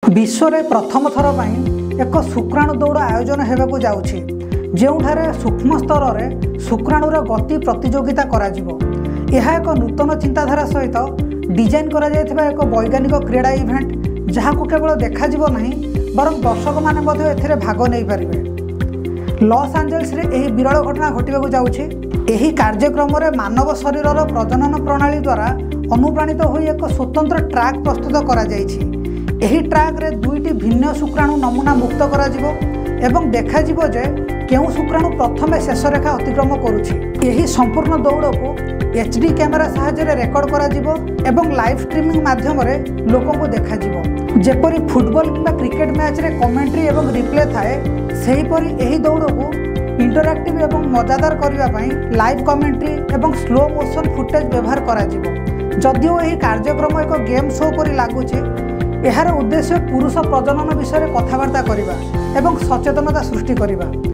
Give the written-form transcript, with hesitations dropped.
विश्व में प्रथम थर पर एक शुक्राणु दौड़ आयोजन होगा जाऊँगी ଯେଉଁଠାରେ सूक्ष्म स्तर में शुक्राणुर गति प्रतियोगिता करा जिवो। यह एक नूतन चिंताधारा सहित डिजाइन करा जायथिबा एक वैज्ञानिक क्रीड़ा इवेंट जहां केवल देखा जिवो नहीं बरं दर्शक माने मध्य एथिरे भाग नहीं पारिबे। लॉस एंजेल्स रे एही विरल घटना घटिबाकू जाउछि। एही कार्यक्रम में मानव शरीरर प्रजनन प्रणाली द्वारा अनुप्राणित होई एक स्वतंत्र ट्रैक प्रस्तुत करा जायछि। एही ट्रैक रे दुईटी भिन्न शुक्राणु नमूना मुक्त करा जिवो एवं देखा जिवो जे केउ शुक्राणु प्रथमे शेष रेखा अतिक्रम करुछि। एही संपूर्ण दौड़ को एचडी कैमेरा सहायता रेकर्ड करा जिवो एवं लाइव स्ट्रीमिंग माध्यम रे लोकों को देखा जिवो। जेपरी फुटबॉल किंबा क्रिकेट मैच रे कमेंट्री एवं रिप्ले थाए सेहीपरि एही दौड़ को इंटरैक्टिव एवं मजादार करबा पई लाइव कमेंट्री एवं स्लो मोशन फुटेज व्यवहार करा जिवो। जदिओ एही कार्यक्रम एक गेम शो परि लागुछि, एहार उद्देश्य पुरुष प्रजनन विषय कथबार्ता करबा एवं सचेतनता सृष्टि करबा।